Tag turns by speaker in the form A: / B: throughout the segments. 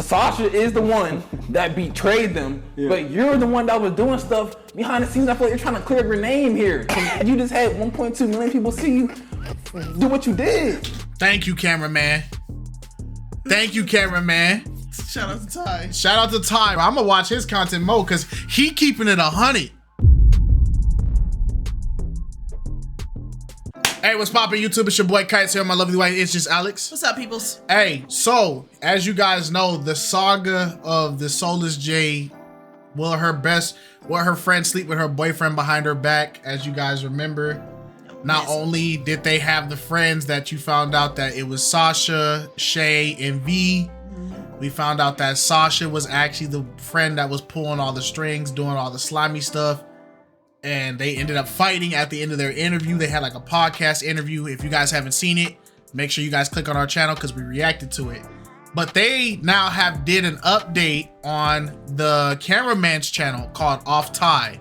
A: Sasha is the one that betrayed them, but you're the one that was doing stuff behind the scenes. I feel like you're trying to clear your name here. You just had 1.2 million people see you do what you did.
B: Thank you, cameraman. Thank you, cameraman.
C: Shout out to Ty.
B: Shout out to Ty. I'm gonna watch his content more because he keeping it 100. Hey, what's poppin' YouTube? It's your boy KiteZz here. My lovely wife, it's just Alex.
C: What's up, peoples?
B: Hey, so as you guys know, the saga of the Soulless Jay, will her friend sleep with her boyfriend behind her back? As you guys remember, not only did they have the friends that you found out that it was Sasha, Shay, and V. We found out that Sasha was actually the friend that was pulling all the strings, doing all the slimy stuff. And they ended up fighting at the end of their interview. They had like a podcast interview. If you guys haven't seen it, make sure you guys click on our channel because we reacted to it. But they now did an update on the cameraman's channel called Off Ty,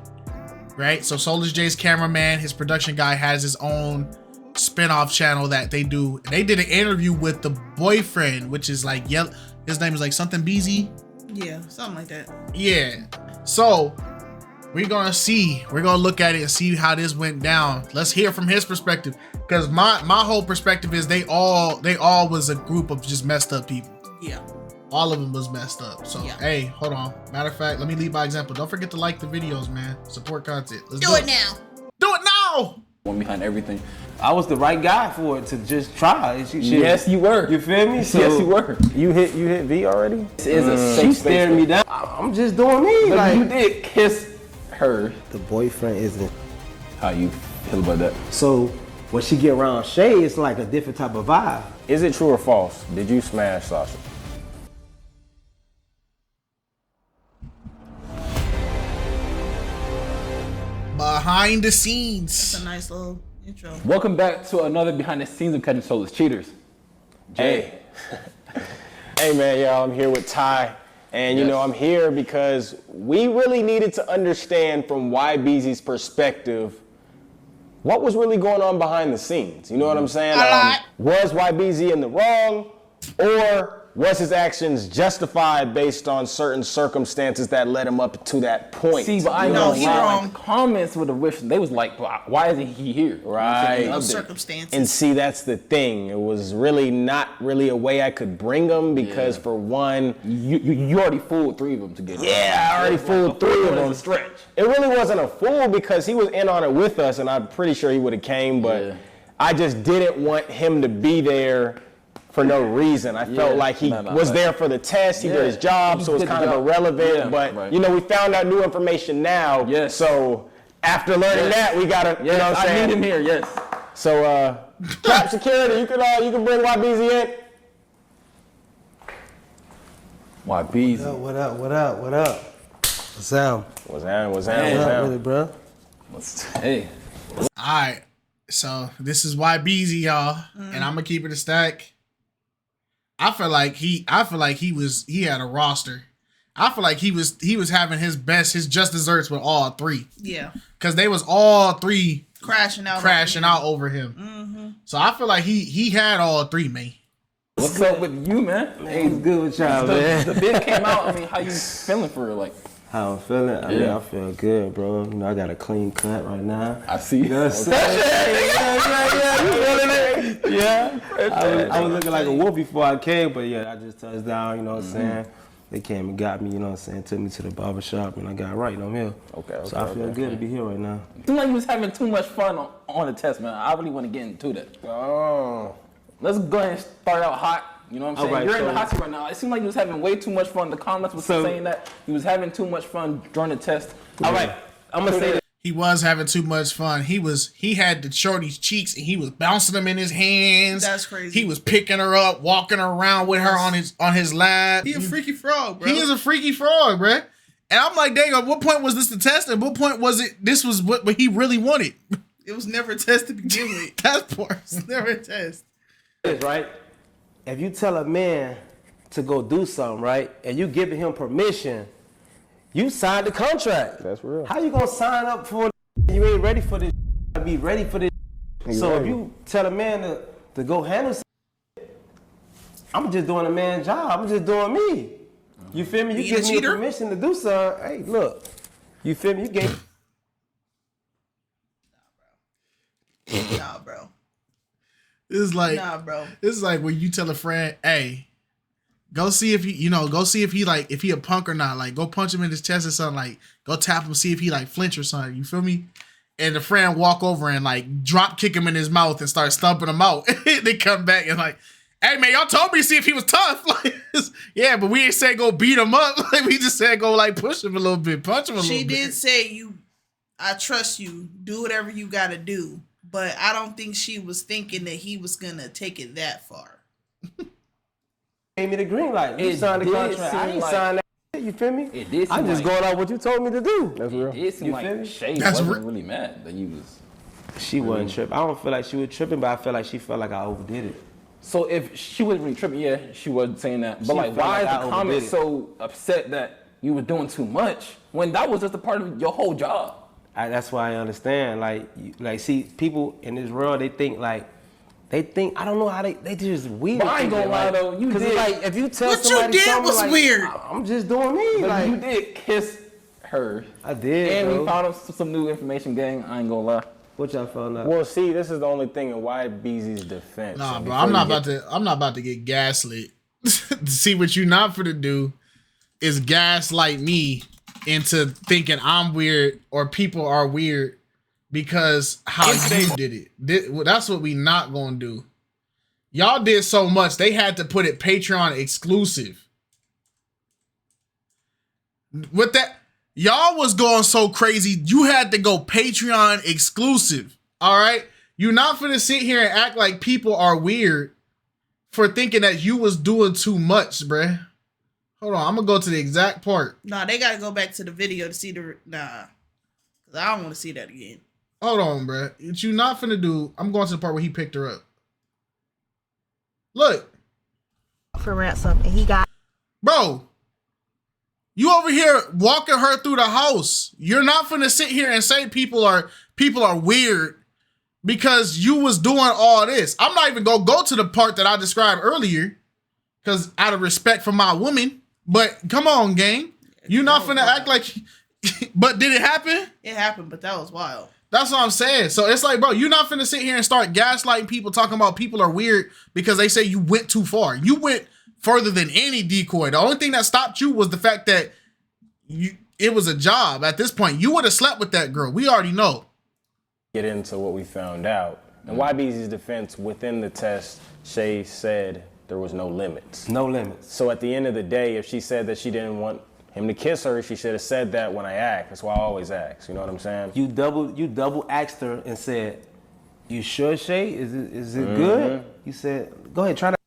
B: right? So Soulless Jay's cameraman, his production guy, has his own spin-off channel that they do. And they did an interview with the boyfriend, which is like, his name is like something Beezy.
C: Yeah, something like that.
B: Yeah. So we're gonna look at it and see how this went down. Let's hear from his perspective, because my whole perspective is they all was a group of just messed up people.
C: Yeah, all
B: of them was messed up. So
C: yeah.
B: Hey, hold on. Matter of fact, let me lead by example. Don't forget to like the videos, man. Support content. Let's
C: do it now.
B: Do it now.
A: One behind everything.
D: I was the right guy for it to just try.
A: Yes, you were.
D: You feel me? So
A: yes, you were.
D: You hit V already?
A: This is a safe
D: She's staring me down. I'm just doing me.
A: But
D: like,
A: you did kiss her.
D: The boyfriend isn't.
A: How you feel about that?
D: So when she get around Shay, it's like a different type of vibe.
E: Is it true or false? Did you smash Sasha?
B: Behind the scenes.
C: That's a nice little intro.
A: Welcome back to another behind the scenes of Catching Soulless Cheaters. Jay.
E: Hey man, y'all, I'm here with Ty. And you know, I'm here because we really needed to understand from YBZ's perspective what was really going on behind the scenes. You know what I'm saying? Was YBZ in the wrong, or was his actions justified based on certain circumstances that led him up to that point?
A: See, but I know he's wrong. Comments would have wished they was like, why isn't he here?
E: Right.
C: Those circumstances.
E: And see, that's the thing. It was really not really a way I could bring them because for one,
A: you already fooled 3 of them to get it.
E: Yeah, I already fooled 3 of them.
A: Stretch.
E: It really wasn't a fool because he was in on it with us, and I'm pretty sure he would have came, but I just didn't want him to be there for no reason. I felt like he was there for the test. He did his job, so it's kind of irrelevant. But you know, we found out new information now.
A: Yes.
E: So after learning that, we gotta. You know what I'm saying?
A: I need him here. Yes.
E: So Cap Security, you can bring YBZ in.
A: YBZ.
D: What up? What's up?
E: What's up
D: with it, bro?
A: Hey.
B: All right. So this is YBZ, y'all, and I'm gonna keep it a stack. I feel like he had a roster. I feel like he was having his just desserts with all 3.
C: Yeah.
B: Because they was all 3
C: crashing out
B: over him. So I feel like he had all 3, man.
A: What's up with you, man?
D: Hey, it's good with y'all, man.
A: The bid came out. I mean, how you feeling for it? Like,
D: how I'm feeling? I mean, I feel good, bro. You know, I got a clean cut right now.
A: I see.
D: You know what I'm saying? You feeling it? Yeah. I was looking like a wolf before I came, but I just touched down, you know what I'm saying? They came and got me, you know what I'm saying? Took me to the barber shop and I got right, I'm here. So I feel good to be here right now.
A: It seemed like you was having too much fun on the test, man. I really want to get into that.
E: Oh.
A: Let's go ahead and start out hot. You know what I'm saying?
D: Right,
A: you're in the hot seat right now. It seemed like you was having way too much fun. The comments was saying that he was having too much fun during the test. All right, I'm gonna say that.
B: He was having too much fun. He had the shorty's cheeks and he was bouncing them in his hands.
C: That's crazy.
B: He was picking her up, walking around with her on his lap.
C: He a freaky frog, bro.
B: He is a freaky frog, bro. And I'm like, dang, at what point was this the test? At what point was it? This was what he really wanted.
C: It was never a test to begin with.
B: That part was never a test.
D: Right? If you tell a man to go do something, right, and you giving him permission, you signed the contract.
E: That's real.
D: How you gonna sign up for it? You ain't ready for this? Be ready for this. So if you tell a man to go handle something, I'm just doing a man's job. I'm just doing me. You feel me? You
C: Being a
D: give me
C: cheater?
D: permission to do something. Hey, look. You feel me? You gave.
C: Nah, bro.
B: It's like
C: Nah, bro.
B: it's like when you tell a friend, "Hey, go see if he, go see if he like if he a punk or not. Like, go punch him in his chest or something. Like, go tap him, see if he like flinch or something. You feel me?" And the friend walk over and like drop kick him in his mouth and start stumping him out. They come back and like, "Hey man, y'all told me to see if he was tough." Like, yeah, but we ain't say go beat him up. Like, we just said go like push him a little bit, punch him a little bit.
C: She did say I trust you. Do whatever you gotta do. But I don't think she was thinking that he was gonna take it that far.
D: Gave me the green light. You
A: It
D: signed the
A: did
D: contract. I
A: seem
D: ain't
A: like-
D: signed that shit, you feel me?
A: It did seem
D: I'm just
A: like-
D: going off what you told me to do. That's real.
A: It seemed
D: You feel
A: like
D: me?
A: Shay
B: That's
A: wasn't really mad that you was.
D: She wasn't tripping. I don't feel like she was tripping, but I feel like she felt like I overdid it.
A: So if she wasn't really tripping, yeah, she wasn't saying that. But
D: She
A: like,
D: felt
A: why
D: like I
A: is the comment
D: overdid it.
A: so upset that you were doing too much when that was just a part of your whole job?
D: That's why I understand. Like, see, people in this world, they think I don't know how they just weird.
A: But I ain't gonna lie though, you
D: because
A: did.
D: like if you tell
C: What you
D: somebody
C: did
D: something,
C: was
D: like,
C: weird.
D: I'm just doing me.
A: But
D: Like
A: you did kiss her.
D: I did.
A: And
D: bro.
A: we found out some new information, gang. I ain't gonna lie.
D: What y'all found out?
E: Well, see, this is the only thing in YBZ's defense.
B: Nah,
E: And
B: bro,
E: before
B: I'm not
E: you
B: about to get gaslit. See, what you not finna do is gaslight me into thinking I'm weird or people are weird because how you did it. That's what we not gonna do. Y'all did so much, they had to put it Patreon exclusive. With that, y'all was going so crazy, you had to go Patreon exclusive. All right? You're not finna sit here and act like people are weird for thinking that you was doing too much, bruh. Hold on, I'm gonna go to the exact part.
C: Nah, they gotta go back to the video to see the cause I don't want to see that again.
B: Hold on, bruh. What you not finna do, I'm going to the part where he picked her up. Look.
F: For ransom, and he got
B: Bro, you over here walking her through the house. You're not finna sit here and say people are weird because you was doing all this. I'm not even gonna go to the part that I described earlier because out of respect for my woman. But come on, gang. You're not finna act like. But did it happen?
C: It happened, but that was wild.
B: That's what I'm saying. So it's like, bro, you're not finna sit here and start gaslighting people, talking about people are weird because they say you went too far. You went further than any decoy. The only thing that stopped you was the fact that it was a job. At this point, you would have slept with that girl. We already know.
E: get into what we found out. In YBZ's defense, within the test, Shay said there was no limits.
D: No limits.
E: So at the end of the day, if she said that she didn't want him to kiss her, she should have said that when I asked. That's why I always ask. You know what I'm saying?
D: You double asked her and said, "You sure, Shay? Is it good?" You said, "Go ahead, try that."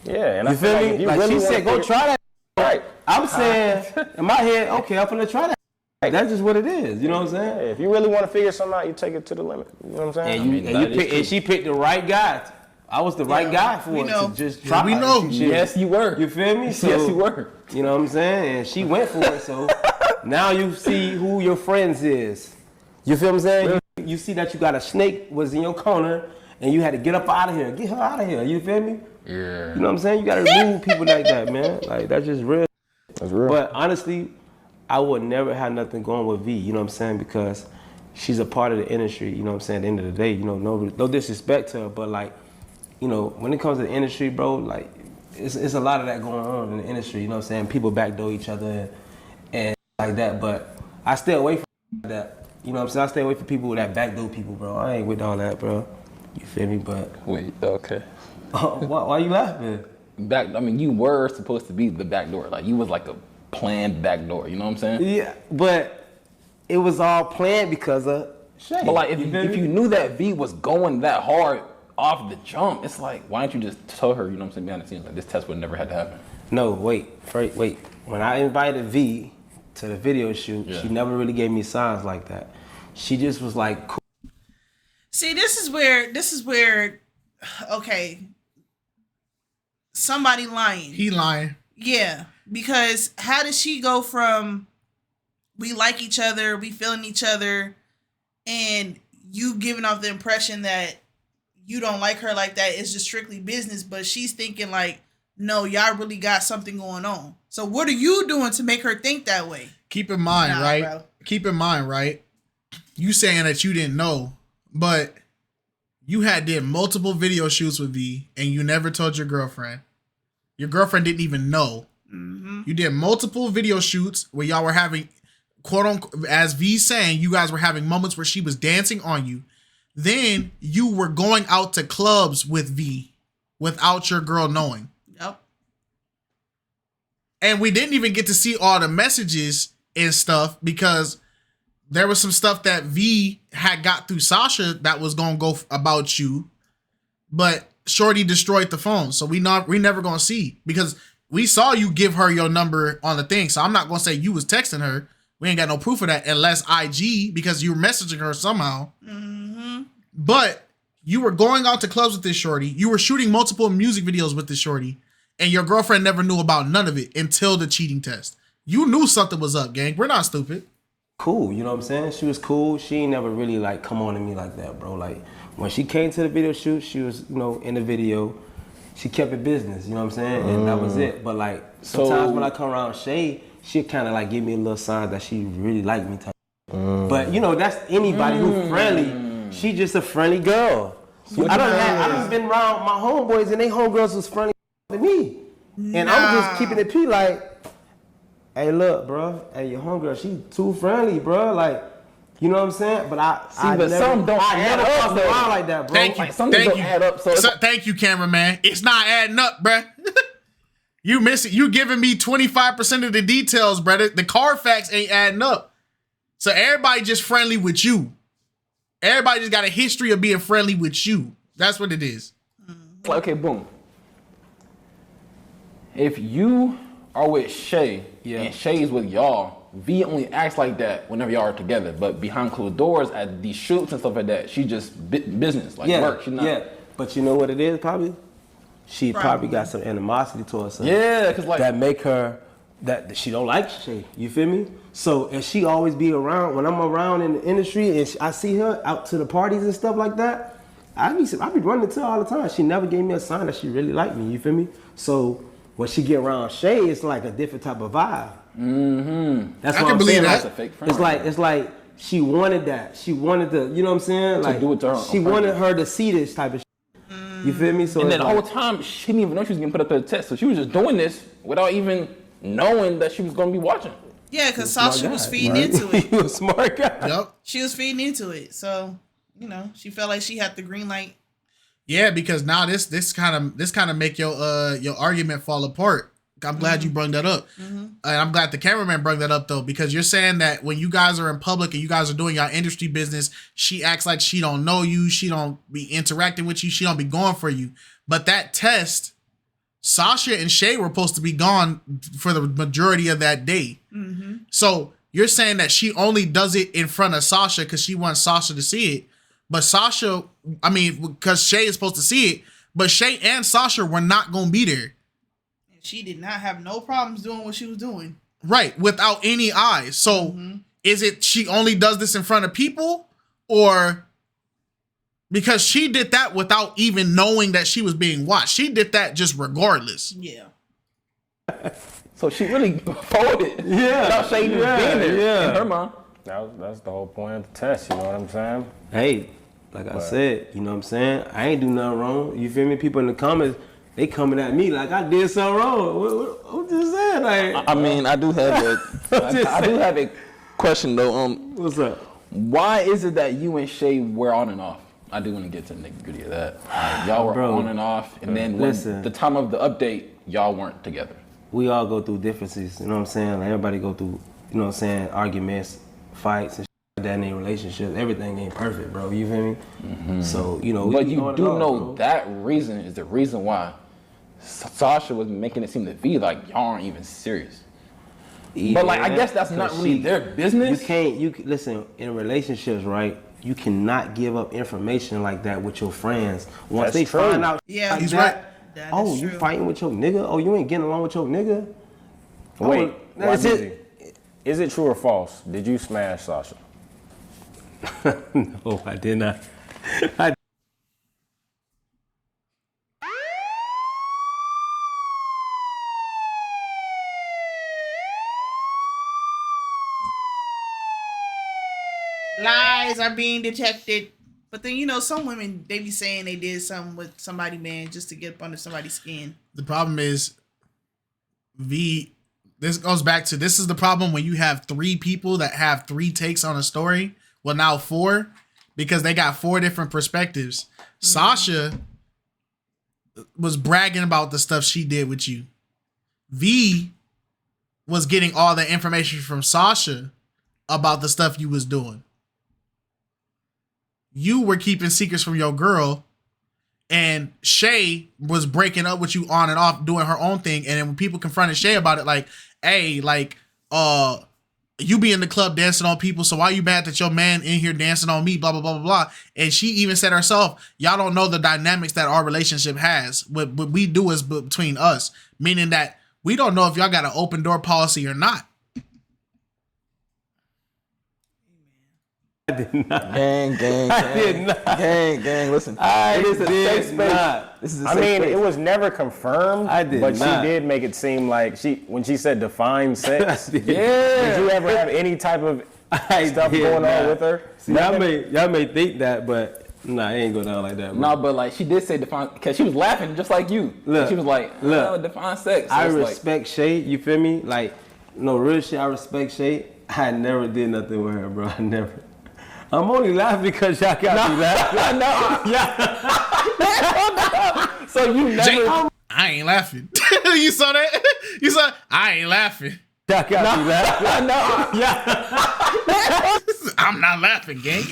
E: Yeah, and
D: You
E: I feel
D: feel
E: like
D: me?
E: if you
D: Like
E: really
D: she
E: wanna
D: said, "Go
E: figure-
D: try that."
E: Right.
D: I'm saying in my head, okay, I'm gonna try that. That's just what it is. You know what I'm saying?
E: If you really want to figure something out, you take it to the limit. You know what I'm saying?
D: And she picked the right guy. I was the right guy for
C: we
D: it
C: know.
D: to just try.
B: we know.
D: She should-
A: Yes, you were.
D: You feel me?
A: Yes, you were.
D: You know what I'm saying? And she went for it. So now you see who your friends is. You feel what I'm saying? You see that you got a snake was in your corner and you had to get up out of here. Get her out of here. You feel me?
A: Yeah.
D: You know what I'm saying? You got to remove people like that, man. Like, that's just real.
E: That's real.
D: But honestly, I would never have nothing going with V, you know what I'm saying? Because she's a part of the industry, you know what I'm saying? At the end of the day, you know, no disrespect to her, but like, you know, when it comes to the industry, bro, like, it's a lot of that going on in the industry, you know what I'm saying? People backdoor each other and like that, but I stay away from that, you know what I'm saying? I stay away from people that backdoor people, bro. I ain't with all that, bro. You feel me? But
A: Wait, okay.
D: why you laughing?
A: You were supposed to be the back door. Like, you was like a planned back door, you know what I'm saying?
D: Yeah, but it was all planned because of Shay.
A: But like, if
D: feel me?
A: you knew that V was going that hard off the jump, it's like, why don't you just tell her, you know what I'm saying, behind the scenes, like, this test would never had to happen.
D: No, wait. When I invited V to the video shoot,
A: Yeah.
D: she never really gave me signs like that. She just was like, cool.
C: See, this is where, okay, somebody lying.
B: He lying.
C: Yeah, because how did she go from we like each other, we feeling each other, and you giving off the impression that you don't like her like that, it's just strictly business, but she's thinking like, no, y'all really got something going on. So what are you doing to make her think that way?
B: Keep in mind,
C: Nah,
B: right?
C: bro.
B: Keep in mind, right? You saying that you didn't know, but you had did multiple video shoots with V, and you never told your girlfriend. Your girlfriend didn't even know.
C: Mm-hmm.
B: You did multiple video shoots where y'all were having, quote unquote, as V saying, you guys were having moments where she was dancing on you. Then you were going out to clubs with V without your girl knowing.
C: Yep.
B: And we didn't even get to see all the messages and stuff because there was some stuff that V had got through Sasha that was gonna go about you, but Shorty destroyed the phone, so we never gonna see because we saw you give her your number on the thing. So I'm not gonna say you was texting her. We ain't got no proof of that unless IG because you were messaging her somehow.
C: Mm-hmm.
B: But you were going out to clubs with this shorty. You were shooting multiple music videos with this shorty, and your girlfriend never knew about none of it until the cheating test. You knew something was up, gang. We're not stupid.
D: Cool, you know what I'm saying? She was cool. She ain't never really like come on to me like that, bro. Like when she came to the video shoot, she was, you know, in the video. She kept it business, you know what I'm saying? And that was it. But like sometimes when I come around Shay, she kind of like give me a little sign that she really liked me. But you know, that's anybody who's friendly. She just a friendly girl. I done been around my homeboys and they homegirls was friendly to me. And I'm just keeping it P like, hey, look, bro. Hey, your homegirl, she too friendly, bro. Like, you know what I'm saying? But I
A: but some don't add up,
D: crossed
A: though.
D: around like that, bro.
B: Thank you.
A: Like, some don't add up. So
B: Thank you, cameraman. It's not adding up, bruh. You missing. You giving me 25% of the details, brother. The card facts ain't adding up. So everybody just friendly with you. Everybody just got a history of being friendly with you. That's what it is.
A: like, okay, boom. If you are with Shay and Shay's with y'all, V only acts like that whenever y'all are together. But behind closed doors at these shoots and stuff like that, she just business, like work. She's not.
D: Yeah, but you know what it is probably? She probably got some animosity towards her.
A: Yeah, because like
D: that make her that she don't like Shay. You feel me? So if she always be around when I'm around in the industry and I see her out to the parties and stuff like that, I be running to her all the time. She never gave me a sign that she really liked me. You feel me? So when she get around Shay, it's like a different type of vibe. Mm-hmm. That's what I'm saying.
A: That's a fake friend.
D: It's like she wanted that. She wanted to, you know what I'm saying? Like
A: do it to her
D: she wanted her to see this type of shit. You feel me? So
A: and then the
D: like,
A: whole time she didn't even know she was getting put up to the test. So she was just doing this without even knowing that she was going to be watching.
C: Yeah, because Sasha was feeding into it.
D: You a smart guy.
B: Yep.
C: She was feeding into it. So, you know, she felt like she had the green light.
B: Yeah, because now this kind of make your argument fall apart. I'm glad you brought that up. And I'm glad the cameraman brought that up though, because you're saying that when you guys are in public and you guys are doing your industry business, she acts like she don't know you, she don't be interacting with you, she don't be going for you. But that test, Sasha and Shay were supposed to be gone for the majority of that day. So you're saying that she only does it in front of Sasha because she wants Sasha to see it. But Sasha, I mean, because Shay is supposed to see it, but Shay and Sasha were not going to be there.
C: She did not have no problems doing what she was doing.
B: Right, without any eyes. So is it she only does this in front of people, or because she did that without even knowing that she was being watched? She did that just regardless.
C: Yeah.
A: So she really folded. Without Shay even being there in her mind.
E: That's the whole point of the test, you know what I'm saying?
D: Hey, like I said, you know what I'm saying? I ain't do nothing wrong. You feel me? People in the comments, they coming at me like I did something wrong. What just saying? Like,
A: I mean, I do have a question though.
D: What's up?
A: Why is it that you and Shay were on and off? I do want to get to the nitty-gritty of that. Y'all were on and off, and then when the time of the update, y'all weren't together.
D: We all go through differences, you know what I'm saying? Like everybody go through, you know what I'm saying, arguments, fights, and shit like that in their relationships. Everything ain't perfect, bro. You feel me? So, you know.
A: But you do know that reason is the reason why Sasha was making it seem to be like y'all aren't even serious. But like, I guess that's not really their business.
D: Listen, in relationships, right? You cannot give up information like that with your friends. Once they find out,
C: Yeah,
B: He's right.
C: That
D: oh,
C: is
D: you
C: true.
D: fighting with your nigga? Oh, you ain't getting along with your nigga?
E: Wait,
D: That's
E: why
D: it.
E: busy? Is it true or false? Did you smash Sasha?
D: No, I did not.
C: Lies are being detected. But then, you know, some women, they be saying they did something with somebody, man, just to get up under somebody's skin.
B: The problem is, this goes back to, this is the problem when you have 3 people that have 3 takes on a story. Well, now 4, because they got 4 different perspectives. Sasha was bragging about the stuff she did with you. V was getting all the information from Sasha about the stuff you was doing. You were keeping secrets from your girl, and Shay was breaking up with you on and off, doing her own thing. And then when people confronted Shay about it, like, hey, like, you be in the club dancing on people, so why you mad that your man in here dancing on me, blah, blah, blah, blah, blah. And she even said herself, y'all don't know the dynamics that our relationship has. What we do is between us, meaning that we don't know if y'all got an open door policy or not.
D: I did not.
A: Gang.
D: I did not.
A: Gang. Listen,
D: It is a
A: did
D: safe space.
A: not. This is a
E: I
A: safe
E: mean,
A: space.
E: it was never confirmed.
D: I did
E: but
D: not.
E: she did make it seem like when she said define sex.
D: Yeah.
E: Did you ever have any type of stuff
D: did
E: going on
D: not.
E: with her?
D: See, y'all may think that, but nah, it ain't go down like that, bro.
A: No, but like she did say define, because she was laughing just like you.
D: Look,
A: She was like,
D: look.
A: define sex. So
D: I
A: it's like,
D: respect Shay, you feel me? Like, no real shit, I respect Shay. I never did nothing with her, bro. I never. I'm only laughing because y'all got me laughing.
A: no. So you never.
B: Jay, I ain't laughing. You saw that? You saw, I ain't laughing.
D: Y'all got me laughing.
B: I'm not laughing, gang.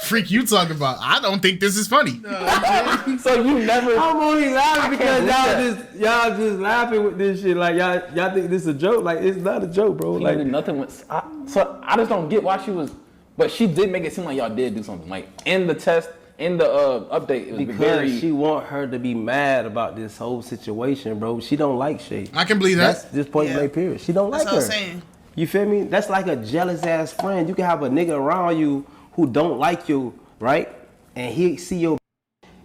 B: Freak you talking about? I don't think this is funny.
A: So you never.
D: I'm only laughing because
A: can't
D: y'all just laughing with this shit. Like y'all think this is a joke? Like it's not a joke, bro.
A: She
D: Like
A: did nothing with. So I just don't get why she was. But she did make it seem like y'all did do something. Like in the test, in the update, it was
D: because
A: very.
D: she want her to be mad about this whole situation, bro. She don't like Shay.
B: I can believe that.
D: That's just point blank period. She don't
C: That's
D: like
C: what
D: her.
C: I'm saying.
D: You feel me? That's like a jealous ass friend. You can have a nigga around you who don't like you, right? And he see your,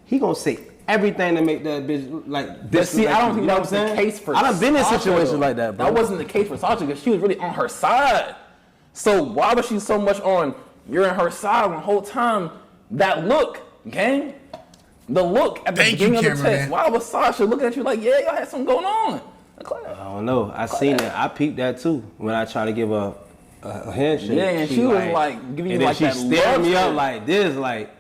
D: he gonna say everything to make that bitch like this.
A: But see, I don't
D: you
A: think
D: know
A: that was
D: what I'm
A: the
D: saying?
A: case for.
D: I done been in
A: Sasha,
D: situations
A: though.
D: like that, bro.
A: That wasn't the case for Sasha because she was really on her side. So why was she so much on? You're in her side the whole time. That look, gang. The look at the
B: Thank you,
A: beginning of the
B: cameraman.
A: test. Why was Sasha looking at you like, yeah, y'all had something going on?
D: I don't know. I seen it. I peeped that too when I tried to give a handshake.
A: Yeah, and she was like giving you
D: and then
A: like
D: she
A: that
D: stared me
A: love
D: up like this. Like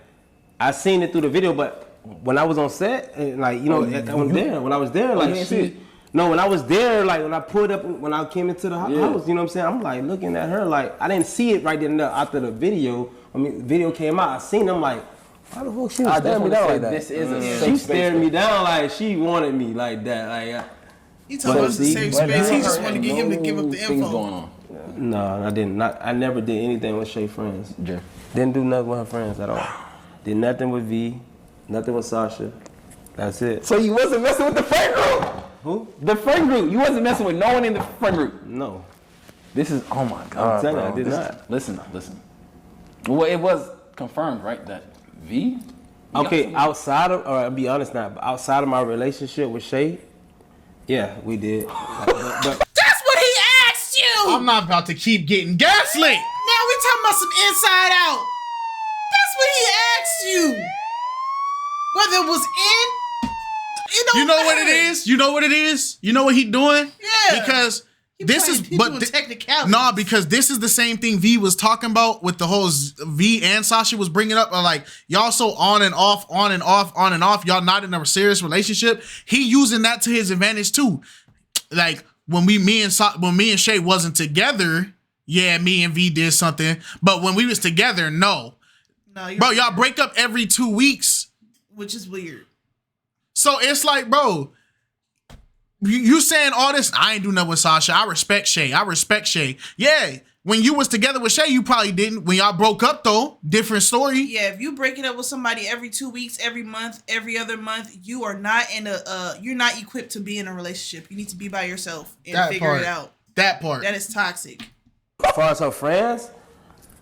D: I seen it through the video, but when I was on set, and like you know, when I was there, like
A: didn't see it?
D: No, when I was there, like when I pulled up, when I came into the house, you know what I'm saying? I'm like looking at her, like I didn't see it right then and there after the video. I mean, the video came out. I seen them like, why the fuck she was
A: I
D: staring me
A: just
D: down
A: wanna
D: like
A: say
D: that?
A: this is a safe
D: She
A: space
D: stared
A: for
D: me
A: her.
D: down like she wanted me like that. Like,
C: He told us the same
D: But
C: space. He
D: now
C: just
D: her
C: wanted to get him to give up the
A: Things
C: info.
A: going on.
D: no, I didn't. I never did anything with Shay friends.
A: Jay.
D: Didn't do nothing with her friends at all. Did nothing with V, nothing with Sasha. That's it.
A: So you wasn't messing with the friend group?
D: Who?
A: The friend group. You wasn't messing with no one in the friend group.
D: No.
A: This is, oh my God,
D: telling you,
A: bro.
D: I did
A: This-
D: not.
A: Listen. Well, it was confirmed, right, that V?
D: Okay, outside of, or I'll be honest now, but outside of my relationship with Shay, yeah, we did. But
C: That's what he asked you.
B: I'm not about to keep getting gaslit.
C: Now we talking about some inside out. That's what he asked you. Whether it was in, it don't
B: You know what
C: matter.
B: it is? You know what it is? You know what he doing?
C: Yeah.
B: Because
C: He
B: this
C: playing-
B: is,
C: he
B: but
C: doing
B: thi-
C: technicalities.
B: no, because this is the same thing V was talking about with the whole V and Sasha was bringing up. Like y'all so on and off. Y'all not in a serious relationship. He using that to his advantage too. Like when me and Shay wasn't together, yeah, me and V did something. But when we was together, no,
C: No, you're
B: bro, y'all break up every 2 weeks.
C: which is weird.
B: So it's like, bro, you saying all this, I ain't do nothing with Sasha. I respect Shay. Yeah, when you was together with Shay, you probably didn't. When y'all broke up though, different story.
C: Yeah, if you breaking up with somebody every 2 weeks, every month, every other month, you are not in a you're not equipped to be in a relationship. You need to be by yourself and
B: That
C: figure
B: part.
C: it out.
B: That part.
C: That is toxic.
D: as far as her friends,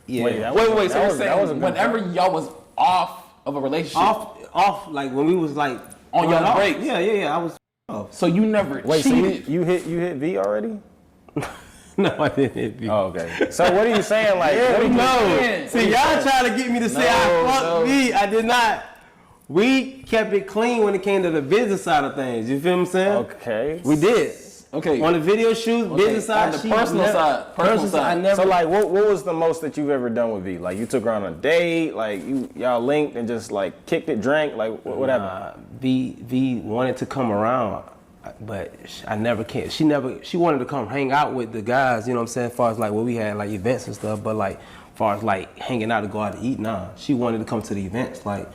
D: yeah.
E: Wait, that
A: Wait,
E: was-
A: so
E: that
A: you're
E: was- that
A: saying
E: was a good
A: whenever
E: point.
A: y'all was off of a relationship,
D: off, like when we was like
A: On your
D: off.
A: breaks?
D: Yeah, I was off.
A: so you never
E: Wait, so
A: cheated?
E: you hit V already?
D: No, I didn't hit V.
E: Oh, okay. So what are you saying? Like,
A: Yeah,
E: what are you
A: no.
E: saying?
D: See, y'all trying to get me to say I fucked V. I did not. We kept it clean when it came to the business side of things. You feel what I'm saying?
E: Okay.
D: We did.
A: Okay.
D: On the video shoot, business side,
A: on the personal side. Personal side.
D: I never.
E: So like, what was the most that you've ever done with V? Like, you took her on a date, like y'all linked and just like kicked it, drank, like what happened?
D: V wanted to come around, but I never came. She wanted to come hang out with the guys. You know what I'm saying? As far as like what we had like events and stuff, but like as far as like hanging out to go out to eat, nah. She wanted to come to the events like.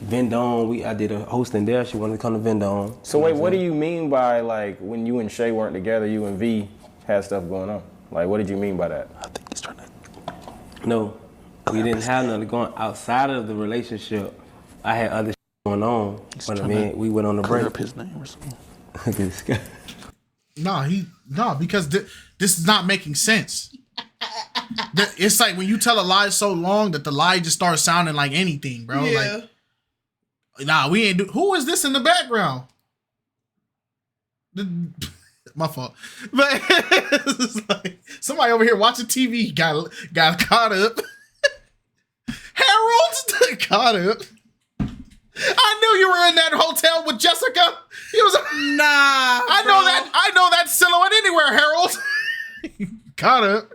D: Vendome, I did a hosting there. She wanted to come to Vendome.
E: So wait, what do you mean by like when you and Shay weren't together, you and V had stuff going on? Like, what did you mean by that?
A: I think he's trying to.
D: No, we didn't have nothing going outside of the relationship. I had other going on, but I mean, we went on the break.
A: Up his name or something.
D: This guy.
B: No, because this is not making sense. It's like when you tell a lie so long that the lie just starts sounding like anything, bro.
C: Yeah.
B: Like, nah, we ain't do. Who is this in the background? My fault. But it's like somebody over here watching TV got caught up. Harold caught up. I knew you were in that hotel with Jessica. He was
C: Nah.
B: I know that silhouette anywhere, Harold. Caught up.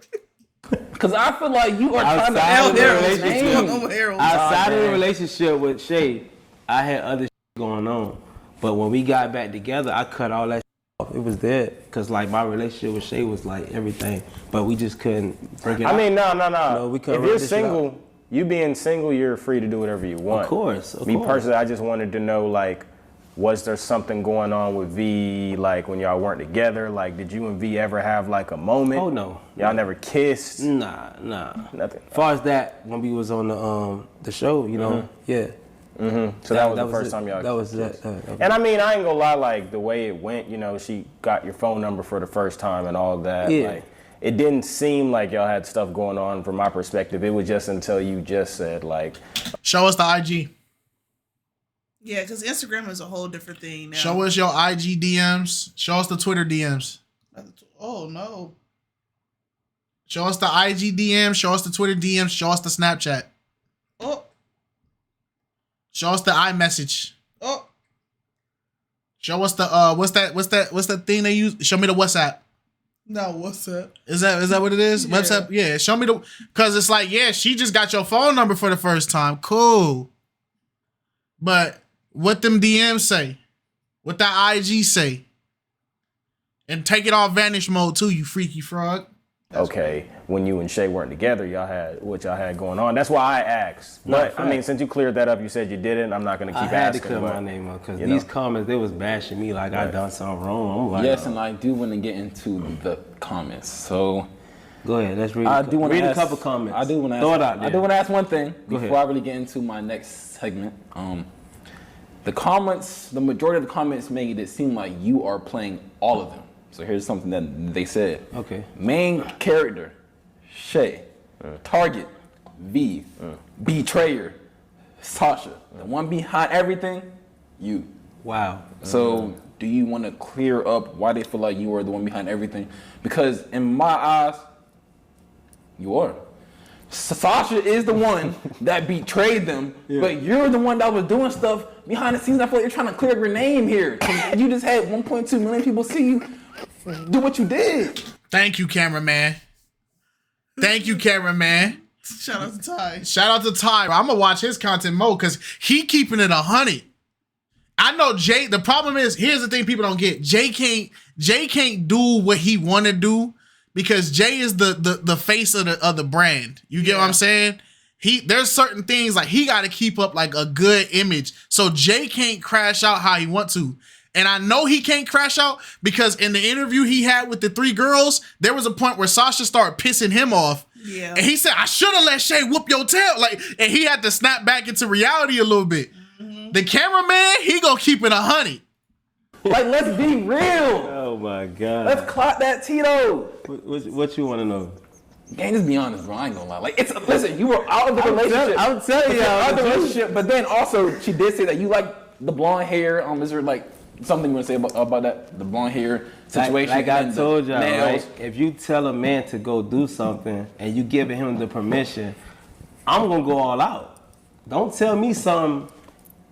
A: Because I feel like you are trying to
D: Outside of the
A: Harold.
D: outside of the relationship with Shay, I had other going on. But when we got back together, I cut all that off. It was dead. Because like my relationship with Shay was like everything. But we just couldn't break it
E: I
D: out.
E: mean, no.
D: No, we
E: If
D: couldn't
E: you're
D: work this shit
E: single,
D: out.
E: you being single, you're free to do whatever you want.
D: Of course.
E: Me personally, I just wanted to know, like, was there something going on with V, like, when y'all weren't together? Like, did you and V ever have, like, a moment?
D: Oh, no.
E: Y'all never kissed?
D: Nah.
E: Nothing.
D: As far as that, when we was on the show, you know, yeah.
E: So that was the first time y'all
D: That was that.
E: And I mean, I ain't gonna lie, like, the way it went, you know, she got your phone number for the first time and all that.
D: Yeah.
E: Like, it didn't seem like y'all had stuff going on from my perspective. It was just until you just said, like,
B: Show us the IG.
C: Yeah, because Instagram is a whole different thing now.
B: Show us your IG DMs. Show us the Twitter DMs.
C: Oh, no.
B: Show us the IG DMs. Show us the Twitter DMs. Show us the Snapchat.
C: Oh,
B: Show us the iMessage.
C: oh.
B: Show us the what's that thing they use? Show me the WhatsApp.
C: No, what's up?
B: Is that what it is?
C: Yeah.
B: WhatsApp? Yeah. Show me cause it's like, yeah, she just got your phone number for the first time. Cool. But what them DMs say? What that IG say? And take it off vanish mode too, you freaky frog.
E: okay, when you and Shay weren't together, y'all had going on. That's why I asked. But I mean, since you cleared that up, you said you didn't. I'm not gonna keep
D: I had
E: asking.
D: to clear
E: but,
D: my name up because
E: you
D: these
E: know.
D: comments, they was bashing me like I done something wrong. I'm like,
A: Yes, and I do want to get into the comments. So
D: go ahead, let's read.
A: I do want to
D: read
A: ask
D: a couple comments.
A: I do want to
D: throw
A: ask.
D: it out there.
A: I do want to ask one thing
D: Go
A: before
D: ahead.
A: I really get into my next segment. The comments, the majority of the comments made it seem like you are playing all of them. So here's something that they said.
D: Okay.
A: Main character, Shay. Target, V. Betrayer, Sasha. The one behind everything, you.
D: Wow.
A: So do you want to clear up why they feel like you are the one behind everything? Because in my eyes, you are. Sasha is the one that betrayed them, but you're the one that was doing stuff behind the scenes. I feel like you're trying to clear your name here. You just had 1.2 million people see you do what you did.
B: Thank you, cameraman. Thank you, cameraman.
C: Shout out to Ty.
B: Shout out to Ty. I'm gonna watch his content more because he keeping it 100. I know Jay. The problem is, here's the thing people don't get. Jay can't do what he want to do because Jay is the face of the brand. You get what I'm saying? There's certain things like he got to keep up like a good image. So Jay can't crash out how he want to. And I know he can't crash out because in the interview he had with the 3 girls, there was a point where Sasha started pissing him off.
C: Yeah.
B: And he said, I should have let Shay whoop your tail. Like, and he had to snap back into reality a little bit. The cameraman, he gonna keep it 100.
A: Like, let's be real.
D: Oh my God.
A: Let's clock that Tito.
D: What you want to know?
A: Gang, just be honest, bro. I ain't gonna lie. Like, listen, you were out of the relationship.
D: I'm telling y'all
A: Out of the
D: the truth.
A: relationship, but then also she did say that you like the blonde hair. Is there like something you want to say about that, the blonde hair situation?
D: Like I
A: and
D: told
A: the
D: y'all,
A: nails?
D: right? If you tell a man to go do something and you giving him the permission, I'm gonna go all out. Don't tell me something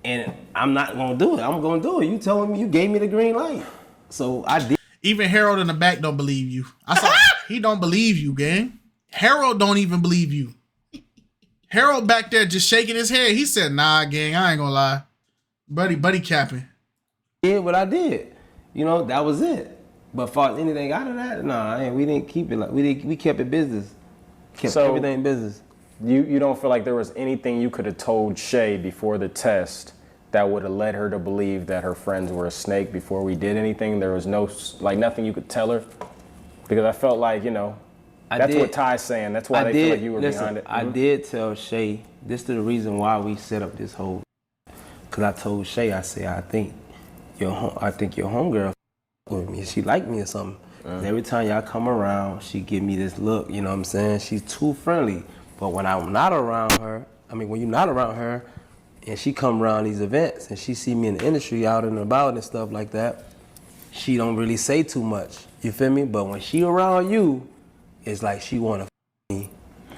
D: and I'm not gonna do it. I'm gonna do it. You telling me, you gave me the green light, so I did.
B: Even Harold in the back don't believe you. I saw he don't believe you, gang. Harold don't even believe you. Harold back there just shaking his head. He said, "Nah, gang, I ain't gonna lie, buddy capping."
D: Did what I did. You know, that was it. But for anything out of that, nah, we didn't keep it like we kept it business. Kept everything business.
E: You don't feel like there was anything you could have told Shay before the test that would have led her to believe that her friends were a snake before we did anything? There was nothing you could tell her? Because I felt like, that's what Ty's saying. That's why they feel like you were behind it.
D: I did tell Shay, this is the reason why we set up this whole, because I told Shay, I said, I think your homegirl with me. She like me or something. Every time y'all come around, she give me this look, you know what I'm saying? She's too friendly. But when I'm not around her, when you're not around her, and she come around these events, and she see me in the industry out and about and stuff like that, she don't really say too much. You feel me? But when she around you, it's like she wanna me.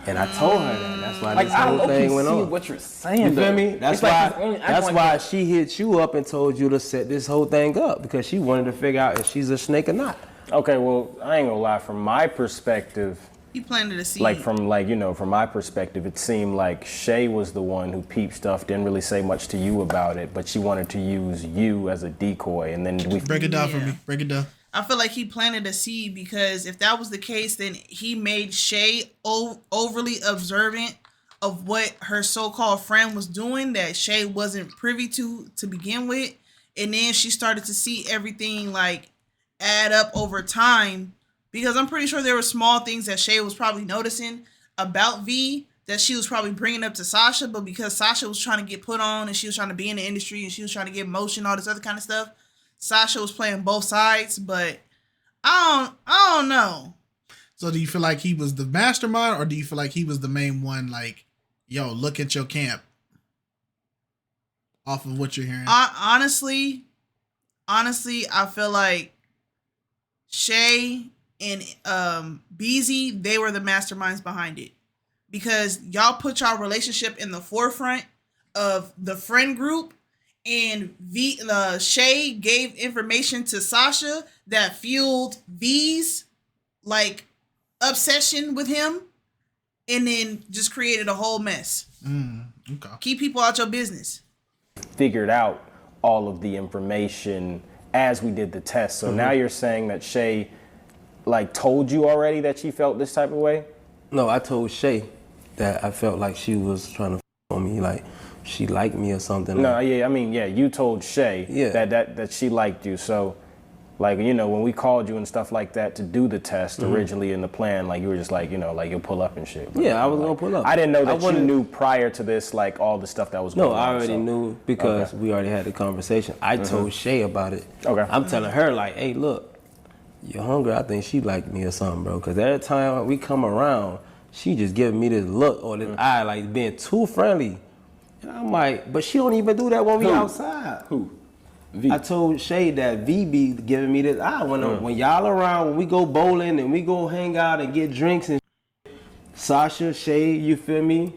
D: And I told her that. That's why this whole thing went on.
A: What you're saying,
D: You feel me? That's why
A: she.
D: she hit you up and told you to set this whole thing up, because she wanted to figure out if she's a snake or not.
E: Okay, well, I ain't gonna lie. From my perspective,
C: He planted a seed.
E: from my perspective, it seemed like Shay was the one who peeped stuff, didn't really say much to you about it, but she wanted to use you as a decoy, and then we
B: Break it down for me. Break it down.
C: I feel like he planted a seed, because if that was the case, then he made Shay overly observant of what her so-called friend was doing that Shay wasn't privy to begin with. And then she started to see everything like add up over time, because I'm pretty sure there were small things that Shay was probably noticing about V that she was probably bringing up to Sasha, but because Sasha was trying to get put on and she was trying to be in the industry and she was trying to get motion, all this other kind of stuff, Sasha was playing both sides. But I don't know.
B: So do you feel like he was the mastermind, or do you feel like he was the main one? Like, yo, look at your camp. Off of what you're hearing.
C: Honestly, I feel like Shay and BZ, they were the masterminds behind it, because y'all put y'all relationship in the forefront of the friend group, and Shay gave information to Sasha that fueled V's like obsession with him, and then just created a whole mess.
B: Okay.
C: Keep people out your business.
E: figured out all of the information as we did the test. So now you're saying that Shay told you already that she felt this type of way?
D: No, I told Shay that I felt like she was trying to on me, like she liked me or something.
E: No, you told Shay that she liked you. So, when we called you and stuff like that to do the test originally in the plan, you were just you'll pull up and shit.
D: Yeah, I was gonna pull up.
E: I didn't know that you knew prior to this, all the stuff that was going on.
D: No, I already knew because we already had the conversation. I told Shay about it.
E: Okay.
D: I'm telling her hey, look, you're hungry. I think she liked me or something, bro. Because every time we come around, she just giving me this look or this eye, being too friendly. And I'm like, but she don't even do that when we outside.
A: Who? V.
D: I told Shay that V be giving me this eye when y'all around, when we go bowling and we go hang out and get drinks and Sasha, Shay, you feel me?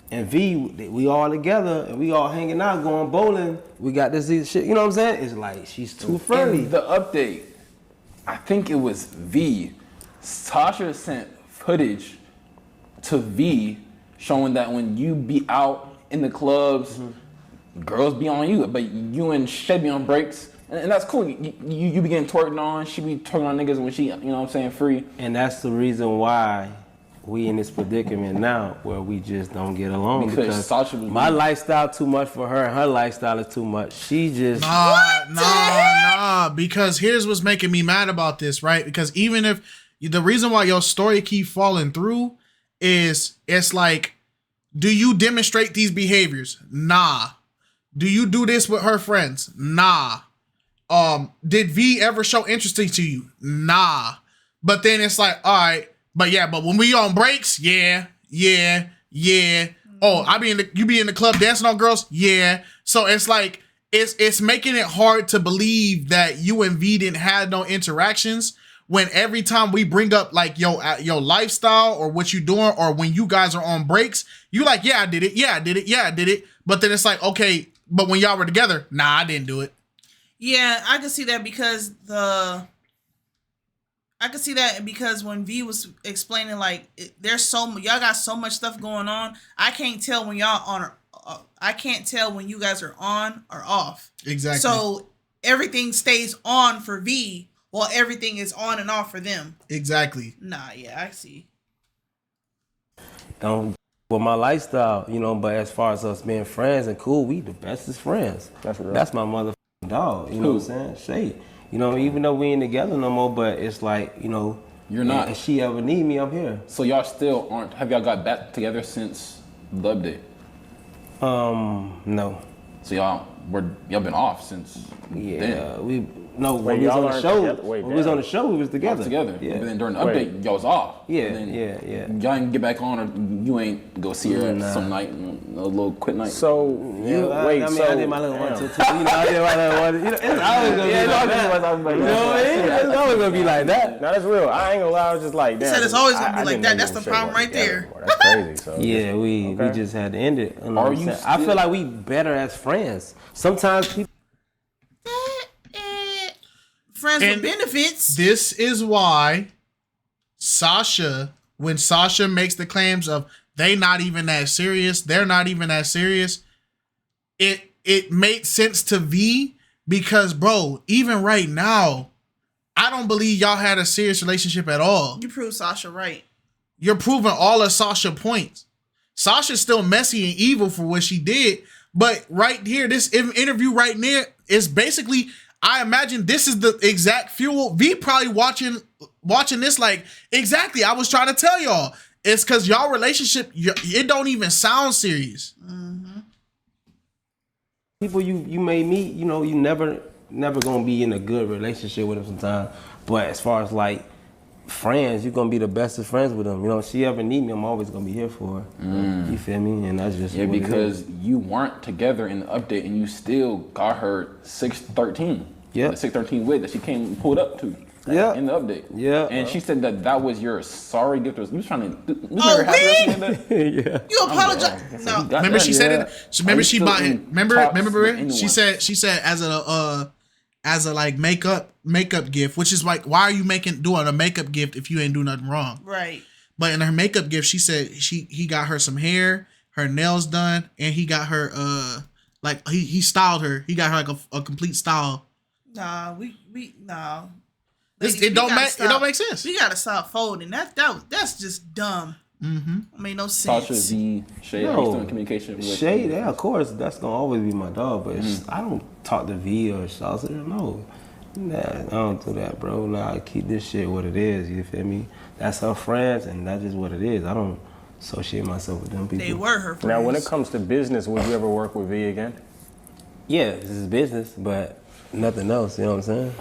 D: And V, we all together and we all hanging out, going bowling. We got this shit, you know what I'm saying? It's like she's too friendly.
A: In the update, I think it was V. Sasha sent footage to V showing that when you be out in the clubs, girls be on you, but you and Shay be on breaks. And that's cool. You be getting twerked on, she be twerking on niggas when she, you know what I'm saying, free.
D: And that's the reason why we in this predicament now where we just don't get along. Because
A: Sasha was
D: my lifestyle too much for her and her lifestyle is too much. She just...
B: Nah, because here's what's making me mad about this, right? Because even if the reason why your story keep falling through is it's like, do you demonstrate these behaviors? Nah. Do you do this with her friends? Nah. Did V ever show interest to you? Nah. But then it's like, all right, but when we on breaks, yeah. Oh, you be in the club dancing on girls? Yeah. So it's like, it's making it hard to believe that you and V didn't have no interactions when every time we bring up like your lifestyle or what you doing or when you guys are on breaks, you like, yeah, I did it. Yeah, I did it. Yeah, I did it. But then it's like, okay, but when y'all were together, nah, I didn't do it.
C: Yeah, I can see that because when V was explaining like there's y'all got so much stuff going on. I can't tell when y'all on. I can't tell when you guys are on or off.
B: Exactly.
C: So everything stays on for V while everything is on and off for them.
B: Exactly.
C: Nah, yeah, I see.
D: Don't with my lifestyle, you know. But as far as us being friends and cool, we the bestest friends. That's my motherfucking dog. You know what I'm saying? Shay. You know, even though we ain't together no more, but it's like, you know,
A: you're not.
D: If she ever need me, I'm here.
A: So y'all still aren't? Have y'all got back together since the update?
D: No.
A: So y'all been off since then?
D: When we was on the show. When we was on the show, we was together.
A: Yeah. But then during the update, y'all was off.
D: Yeah,
A: yeah. Y'all ain't get back on, or you ain't go see her some night, a little quick night.
E: So
D: I did my little 1 2 2. You know, I did my little 1. You know, it's always gonna be like that. You know what I mean? It's always gonna be like that.
E: No, that's real. I ain't gonna lie. I was just like, damn.
C: He said it's always gonna be like that. That's the problem right there.
E: That's crazy. So
D: yeah, we just had to end it. You know I feel like we better as friends. Sometimes people.
C: Friends with benefits.
B: This is why Sasha, when Sasha makes the claims of they're not even that serious, it made sense to V because, bro, even right now, I don't believe y'all had a serious relationship at all.
C: You proved Sasha right.
B: You're proving all of Sasha points. Sasha's still messy and evil for what she did, but right here, this interview right near is basically, I imagine this is the exact fuel. V probably watching this like, exactly, I was trying to tell y'all. It's because y'all relationship, it don't even sound serious.
C: Mm-hmm.
D: People you may meet, you know, you never gonna be in a good relationship with them sometimes. But as far as like friends, you're gonna be the best of friends with them. You know, if she ever need me, I'm always gonna be here for her. You feel me? And that's just
A: because you weren't together in the update and you still got her 613.
D: Yeah,
A: the 613 wig that she came and pulled up to.
D: Yeah,
A: in the update.
D: Yeah,
A: and she said that was your sorry gift. You was trying to.
B: Yeah. You apologize. No. Remember she said it. Remember she bought it. Remember she said as a like makeup gift, which is like, why are you doing a makeup gift if you ain't do nothing wrong?
C: Right.
B: But in her makeup gift, she said he got her some hair, her nails done, and he got her like he styled her. He got her like a complete style.
C: Nah, nah.
B: It don't make sense.
C: We gotta stop folding. That's just dumb.
B: Mm-hmm.
C: Made no sense.
A: Sasha, Z, Shay, are you still in communication with
D: Shay? Yeah, of course, that's gonna always be my dog. But I don't talk to V or Sasha. No, nah, I don't do that, bro. Nah, I keep this shit what it is. You feel me? That's her friends, and that's just what it is. I don't associate myself with them people.
C: They were her friends.
E: Now, when it comes to business, would you ever work with V again?
D: Yeah, this is business, but nothing else. You know what I'm saying?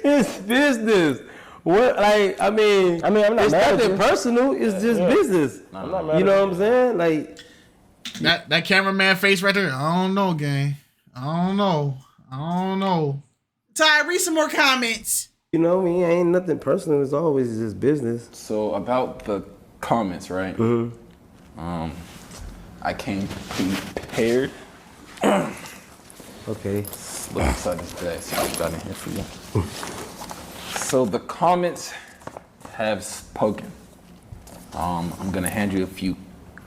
D: It's business. What, like, I mean, I'm not it's nothing personal. It's just business. I'm not mad you know what I'm saying? Like
B: that cameraman face right there. I don't know, gang. I don't know.
C: Ty, read some more comments.
D: You know me, ain't nothing personal. It's always just business.
A: So about the comments, right?
D: Mm-hmm.
A: I came prepared.
D: Okay.
A: Look inside this bag. See what I got in here for you. So the comments have spoken. I'm gonna hand you a few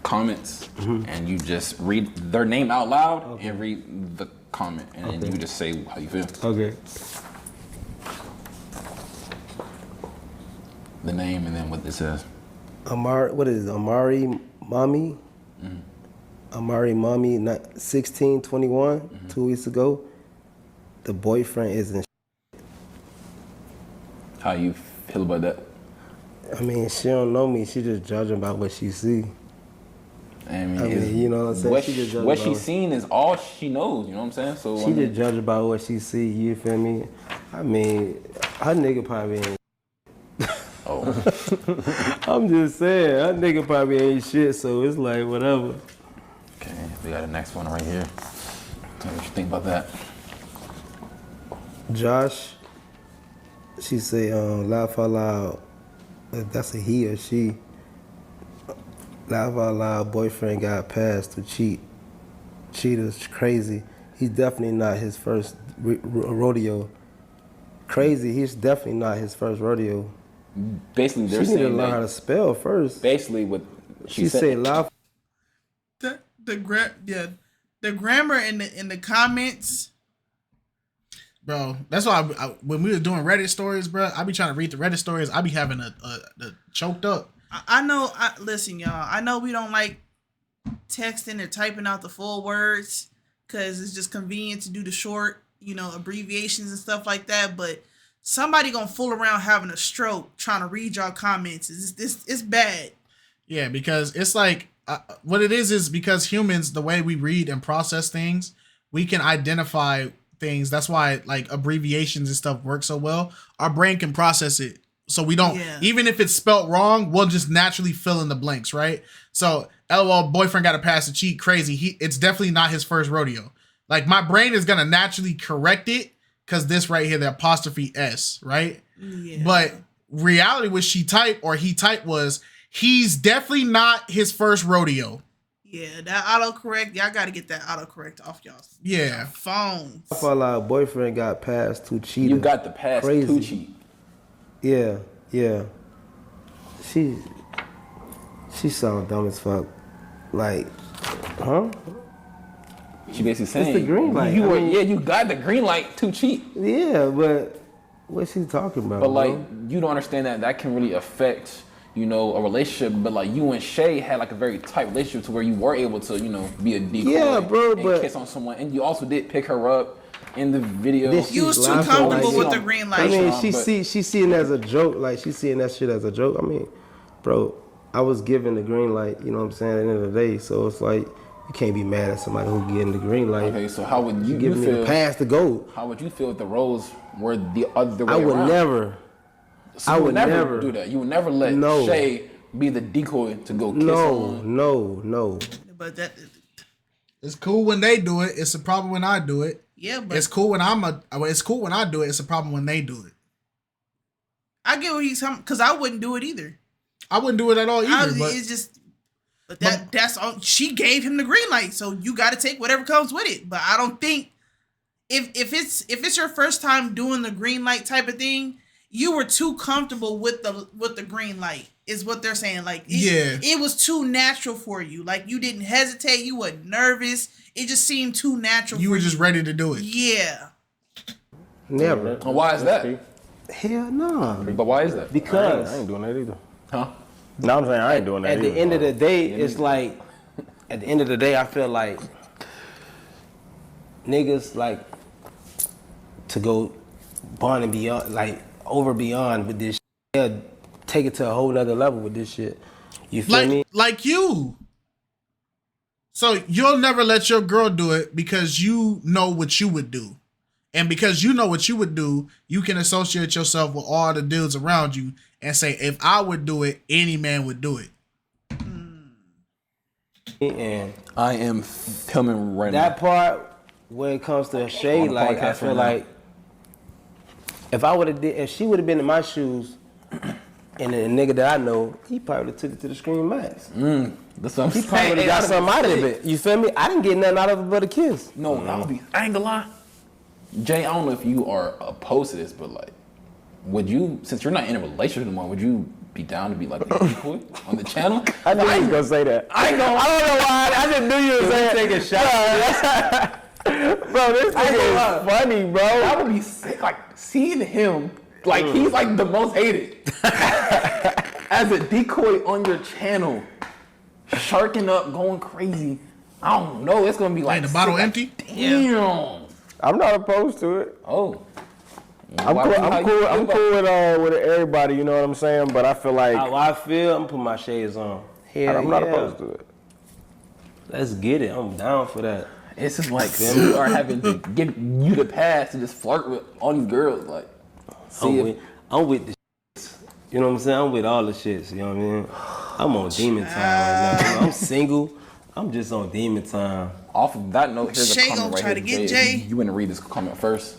A: comments, and you just read their name out loud and read the comment, and then you just say how you feel.
D: Okay.
A: The name and then what this says.
D: What is it? Amari Mommy? Amari Mommy, 1621, 2 weeks ago. The boyfriend isn't.
A: How you feel about that?
D: I mean, she don't know me. She just judging by what she see.
A: I mean,
D: you know what I'm saying?
A: What she's seen is all she knows. You know what I'm saying? So
D: she just judge about what she see. You feel me? I mean, her nigga probably ain't. I'm just saying, her nigga probably ain't shit. So it's like whatever.
A: Okay. We got the next one right here. Tell me what you think about that.
D: Josh, she say, laugh out loud. If that's a he or she, laugh out loud, boyfriend got passed to cheat. Cheater's crazy. He's definitely not his first rodeo. Crazy, he's definitely not his first rodeo.
A: Basically, they're
D: She need to
A: saying
D: learn how to
A: that
D: spell first.
A: basically what
D: She say laugh.
C: The grammar in the comments.
B: Bro, that's why when we were doing Reddit stories, bro, I be trying to read the Reddit stories. I be having a choked up.
C: I know. Listen, y'all. I know we don't like texting or typing out the full words because it's just convenient to do the short, abbreviations and stuff like that. But somebody gonna fool around having a stroke trying to read y'all comments. It's bad.
B: Yeah, because it's like what it is because humans, the way we read and process things, we can identify things. That's why like abbreviations and stuff work so well. Our brain can process it. So we don't, even if it's spelt wrong, we'll just naturally fill in the blanks, right? So, LOL, boyfriend got to pass the cheat, crazy. It's definitely not his first rodeo. Like, my brain is going to naturally correct it because this right here, the apostrophe S, right? Yeah. But reality, what she typed or he typed was, he's definitely not his first rodeo.
C: Yeah, that autocorrect, y'all got to get that autocorrect off y'all's phones.
D: Laugh out loud, boyfriend got passed to cheat.
A: You got the pass to cheat.
D: Yeah. She sound dumb as fuck. Like, huh?
A: She basically saying
D: it's the green light.
A: You got the green light to cheat.
D: Yeah, but what's she talking about?
A: But like, you don't understand that can really affect, a relationship. But like, you and Shay had like a very tight relationship to where you were able to, be a decoy.
D: Yeah, bro,
A: and kiss on someone, and you also did pick her up in the video.
C: You was too comfortable with the green light.
D: I mean, she's seeing it as a joke. Like, she's seeing that shit as a joke. I mean, bro, I was given the green light, you know what I'm saying, at the end of the day. So it's like, you can't be mad at somebody who's getting the green light.
A: Okay, so how would you
D: giving me
A: feel?
D: The pass to go.
A: How would you feel if the roles were the other way
D: I would
A: around?
D: never.
A: So
D: I would never
A: do that. You would never let Shay be the decoy to go kiss someone.
D: No.
C: But that...
B: It's cool when they do it. It's a problem when I do it.
C: Yeah, but
B: it's cool when it's cool when I do it. It's a problem when they do it.
C: I get what he's talking, because I wouldn't do it either.
B: I wouldn't do it at all either.
C: That's all. She gave him the green light, so you got to take whatever comes with it. But I don't think if it's your first time doing the green light type of thing, you were too comfortable with the green light. Is what they're saying. Like, it was too natural for you. Like, you didn't hesitate. You weren't nervous. It just seemed too natural.
B: You were just ready to do it.
C: Yeah.
D: Never.
A: Well, why is that?
D: Hell no.
A: But why is that?
D: Because
E: I ain't doing that either.
A: Huh?
E: No, I'm saying I ain't doing that either.
D: At the end of the day, it's like, at the end of the day, I feel like niggas like to go beyond and beyond, like beyond with this shit. They'll take it to a whole nother level with this shit. You feel me?
B: Like you. So you'll never let your girl do it because you know what you would do. And because you know what you would do, you can associate yourself with all the dudes around you and say, if I would do it, any man would do it.
D: And
A: I am filming right now.
D: that part, when it comes to Shay, like, I feel like if she would have been in my shoes, and the nigga that I know, he probably took it to the screen max.
A: That's what I'm
D: He probably would have got something out of it. You feel me? I didn't get nothing out of it but a kiss.
A: No, I ain't gonna lie. Jay, I don't know if you are opposed to this, but like, would you, since you're not in a relationship anymore, would you be down to be like a decoy on the channel?
E: I knew he was gonna say that. I don't know why. I just knew you were saying.
D: Take a shot.
E: Bro, this nigga is funny, bro.
A: That would be sick. Like, seeing him, like, he's like the most hated. As a decoy on your channel, sharking up, going crazy. I don't know. It's gonna be like
B: the bottle empty?
A: Damn.
E: I'm not opposed to it.
A: Oh.
E: I'm cool with everybody, you know what I'm saying? But I feel like
D: How I feel, I'm putting my shades on. Hell
E: I'm not
D: yeah.
E: opposed to it.
D: Let's get it. I'm down for that.
A: It's just like you are having to give you the pass to just flirt with all these girls. Like,
D: I'm with the shits. You know what I'm saying? I'm with all the shits. You know what I mean? I'm on demon time right now. I'm single. I'm just on demon time.
A: Off of that note, here's
C: Shay
A: a comment
C: gonna
A: right
C: try
A: here.
C: to get Jay.
A: You want to read this comment first?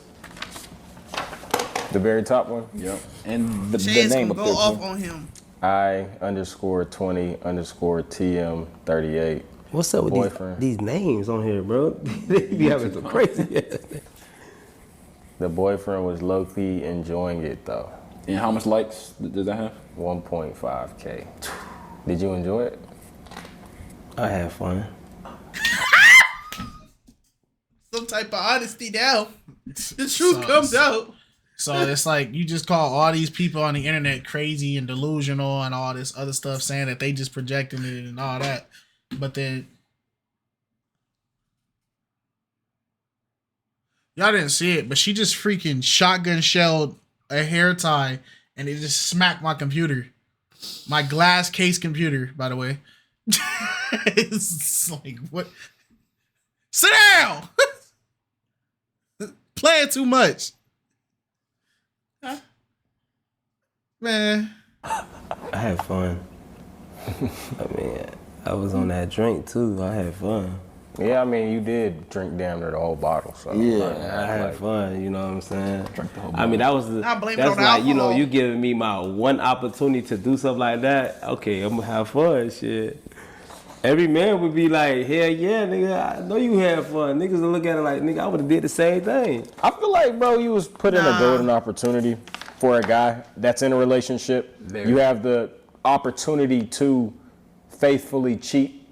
E: The very top one.
A: Yep. And the
C: Shay's
A: name
C: gonna
A: up
C: go
A: there,
C: off
A: too.
C: on him.
E: I_20_TM38.
D: What's up with
E: Boyfriend.
D: these names on here, bro? They be having some crazy.
E: The boyfriend was low-key enjoying it though.
A: And how much likes does that have?
E: 1.5K. Did you enjoy it?
D: I had fun.
C: Some type of honesty now. The truth comes out.
B: So it's like you just call all these people on the internet crazy and delusional and all this other stuff, saying that they just projecting it and all that. But then y'all didn't see it, but she just freaking shotgun shelled a hair tie and it just smacked my computer. My glass case computer, by the way. It's like, what? Sit down! Playing too much.
C: Huh?
B: Man.
D: I had fun. I mean, I was on that drink too. I had fun.
E: Yeah, I mean, you did drink damn near the whole bottle. So
D: Yeah, I had fun. You know what I'm saying?
A: Drink the whole
D: I mean, that was the.
C: I blame it
D: That's
C: on the
D: like, you know,
C: alcohol.
D: you giving me my one opportunity to do something like that. Okay, I'm gonna have fun. Shit. Every man would be like, hell yeah, nigga. I know you had fun. Niggas will look at it like, nigga, I would have did the same thing.
E: I feel like, bro, you was put in a golden opportunity for a guy that's in a relationship.
A: Very.
E: You have the opportunity to faithfully cheat.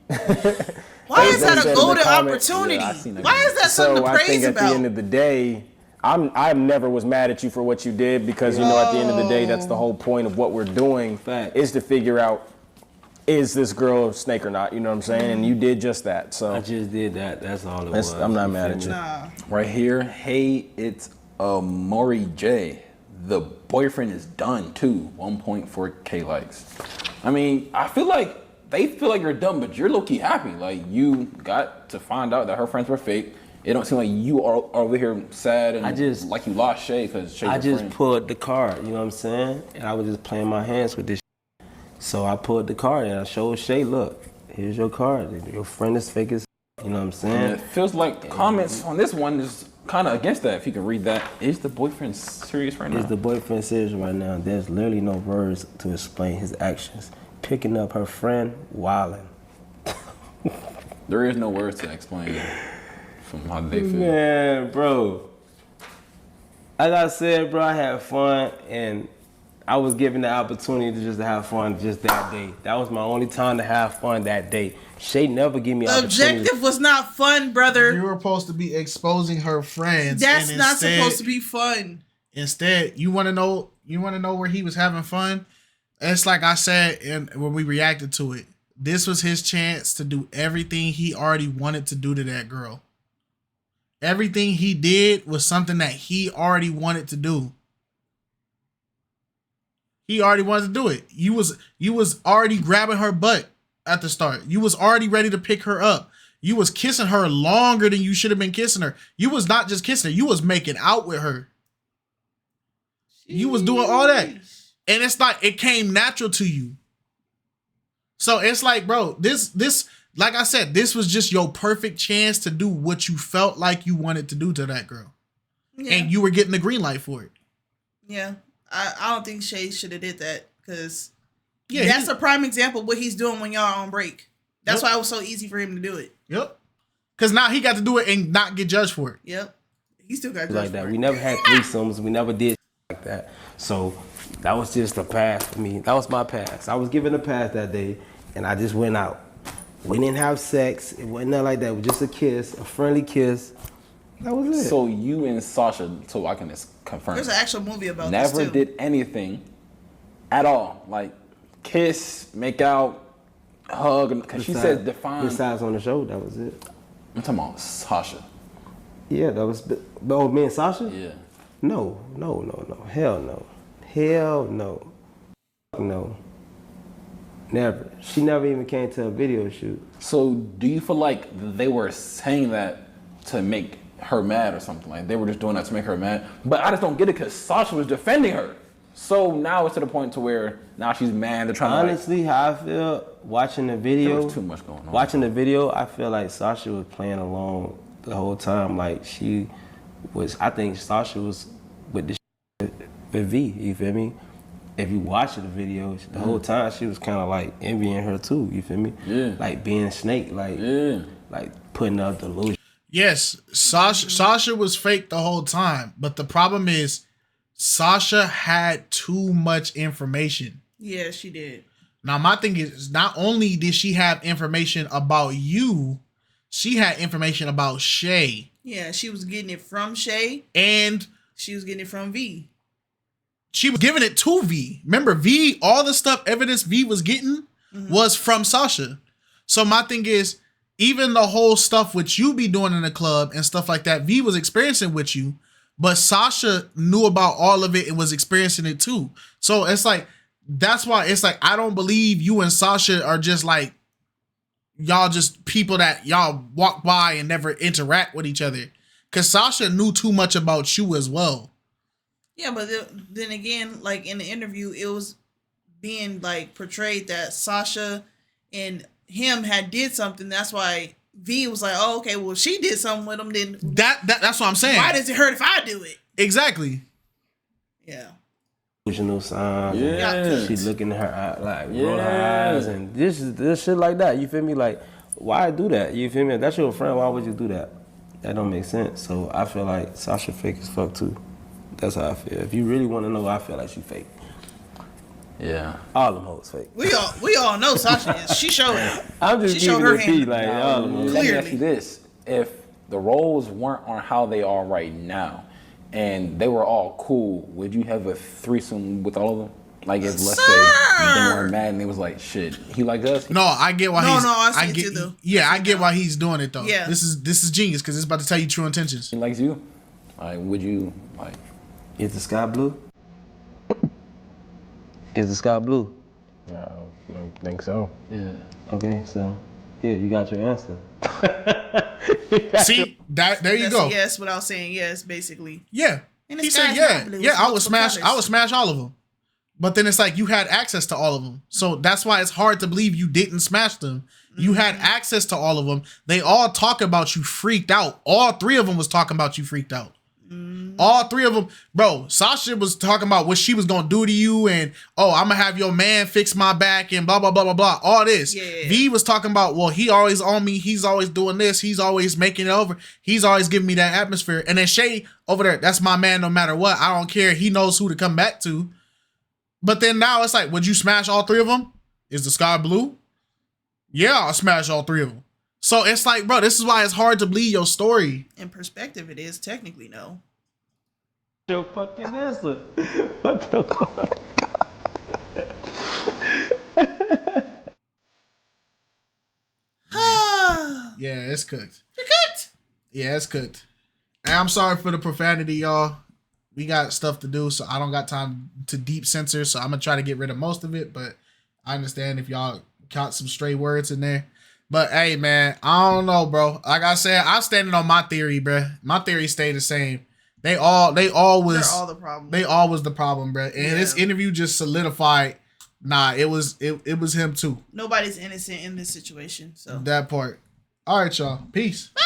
C: Why is that
E: said in
C: a
E: the
C: golden
E: comments-
C: opportunity?
A: Yeah, I seen that.
C: Why is that something
E: So
C: to
E: I
C: praise
E: think at
C: about?
E: the end of the day, I never was mad at you for what you did because, you know, at the end of the day, that's the whole point of what we're doing
D: Fact.
E: is to figure out, is this girl a snake or not? You know what I'm saying? And you did just that. So
D: I just did that. That's all it was.
E: I'm not mad at you.
C: Nah.
A: Right here, hey, it's Maury J. The boyfriend is done too. 1.4K likes. I mean, I feel like they feel like you're done, but you're low-key happy. Like, you got to find out that her friends were fake. It don't seem like you are over here sad and like you lost Shay because Shay's
D: I
A: your
D: just
A: friend.
D: pulled the card, you know what I'm saying? And I was just playing my hands with this. So I pulled the card and I showed Shay, look, here's your card. Your friend is fake as, you know what I'm
A: And
D: saying?
A: it feels like the comments on this one is kind of against that. If you can read that, is the boyfriend serious right now?
D: Is the boyfriend serious right now? There's literally no words to explain his actions. Picking up her friend, wilding.
A: There is no words to explain from how they feel.
D: Man, bro. Like I said, bro, I had fun and I was given the opportunity to just have fun just that day. That was my only time to have fun that day. Shay never give me
C: The
D: opportunity.
C: objective was not fun, brother.
B: You were supposed to be exposing her friends.
C: That's
B: and
C: not
B: instead-
C: supposed to be fun.
B: Instead, you want to know where he was having fun? It's like I said when we reacted to it. This was his chance to do everything he already wanted to do to that girl. Everything he did was something that he already wanted to do. He already wanted to do it. You was already grabbing her butt at the start. You was already ready to pick her up. You was kissing her longer than you should have been kissing her. You was not just kissing her. You was making out with her. You was doing all that. And it's like, it came natural to you. So it's like, bro, this, like I said, this was just your perfect chance to do what you felt like you wanted to do to that girl.
C: Yeah.
B: And you were getting the green light for it.
C: Yeah. I don't think Shay should have did that because
B: Yeah,
C: that's a prime example of what he's doing when y'all are on break. That's
B: Yep.
C: why it was so easy for him to do it.
B: Yep. Because now he got to do it and not get judged for it.
C: Yep. He still got
D: like
C: judged
D: that.
C: for
D: We
C: it.
D: never had threesomes. We never did like that. So that was just a pass for me. That was my pass. I was given a pass that day, and I just went out. We didn't have sex. It wasn't nothing like that. It was just a kiss, a friendly kiss. That was it.
A: So you and Sasha, so I can just confirm,
C: There's an actual movie about
A: never
C: this too.
A: did anything at all, like kiss, make out, hug, because she says define.
D: Besides on the show, that was it.
A: I'm talking about Sasha.
D: Yeah, that was. Oh, me and Sasha?
A: Yeah.
D: No. Hell no. Hell no. No. Never. She never even came to a video shoot.
A: So do you feel like they were saying that to make her mad or something? Like they were just doing that to make her mad? But I just don't get it because Sasha was defending her. So now it's to the point to where now she's mad. They're trying
D: Honestly, how I feel watching the
A: to
D: video.
A: there was too much going on.
D: Watching the video, I feel like Sasha was playing along the whole time. Like she was, I think Sasha was with the with V. You feel me? If you watch the video, the whole time she was kind of like envying her too. You feel me?
A: Yeah.
D: Like being Snake, like putting up the illusion.
B: Yes, Sasha was fake the whole time, but the problem is Sasha had too much information.
C: Yeah, she did.
B: Now my thing is, not only did she have information about you, she had information about Shay.
C: Yeah, she was getting it from Shay,
B: and
C: she was getting it from V.
B: She was giving it to V. Remember, V, all the stuff, evidence V was getting was from Sasha. So my thing is, even the whole stuff which you be doing in the club and stuff like that, V was experiencing with you, but Sasha knew about all of it and was experiencing it too. So it's like, that's why it's like, I don't believe you and Sasha are just like, y'all just people that y'all walk by and never interact with each other. Because Sasha knew too much about you as well.
C: Yeah, but then again, like in the interview, it was being like portrayed that Sasha and him had did something. That's why V was like, "Oh, okay, well, she did something with him. Then
B: that's what I'm saying.
C: Why does it hurt if I do it?"
B: Exactly.
C: Yeah.
D: Delusional signs.
A: Yeah.
D: She looking at her eye, like roll her eyes and this shit like that. You feel me? Like, why do that? You feel me? If that's your friend, why would you do that? That don't make sense. So I feel like Sasha fake as fuck too. That's how I feel. If you really want to know, I feel like she fake.
A: Yeah.
D: All them hoes fake.
C: We all know Sasha is. She showed it.
D: I'm just
C: She showed
D: giving
C: her
D: it a P,
C: hand.
D: like all them hoes.
A: Let me ask you this: if the roles weren't on how they are right now, and they were all cool, would you have a threesome with all of them? Like if let's say they weren't mad and they was like, "Shit, he like us."
B: No, I get why he's.
C: I see it too, though.
B: Yeah, I get why he's doing it though.
C: Yeah.
B: This is genius because it's about to tell you true intentions.
A: He likes you. Like, would you like?
D: Is the sky blue? Is the sky blue?
E: I don't think so.
A: Yeah.
D: Okay, so here you got your answer.
B: See, there you
C: That's
B: go.
C: a yes without saying yes, basically.
B: Yeah.
C: And the
B: He said,
C: sky's
B: yeah,
C: not blue,
B: yeah.
C: it's
B: I would
C: multiple
B: smash. I
C: colors.
B: would smash all of them. But then it's like you had access to all of them, so that's why it's hard to believe you didn't smash them. You had access to all of them. They all talk about you freaked out. All three of them was talking about you freaked out. All three of them, bro. Sasha was talking about what she was gonna do to you, and I'm gonna have your man fix my back, and blah blah blah blah blah. All this.
C: Yeah.
B: V was talking about, well, he always on me. He's always doing this. He's always making it over. He's always giving me that atmosphere. And then Shay over there, that's my man. No matter what, I don't care. He knows who to come back to. But then now it's like, would you smash all three of them? Is the sky blue? Yeah, I'll smash all three of them. So it's like, bro, this is why it's hard to believe your story.
C: In perspective, it is technically no.
D: Your fucking answer. What the fuck?
B: Yeah, it's cooked.
C: You're cooked.
B: Yeah, it's cooked. And I'm sorry for the profanity, y'all. We got stuff to do, so I don't got time to deep censor, so I'm going to try to get rid of most of it, but I understand if y'all caught some stray words in there. But hey, man, I don't know, bro. Like I said, I'm standing on my theory, bro. My theory stayed the same. They all
C: They're
B: was
C: all the problem.
B: They all was the problem, bro. And
C: Yeah.
B: this interview just solidified. Nah, it was him too.
C: Nobody's innocent in this situation. So
B: That part. All right, y'all. Peace.
C: bye.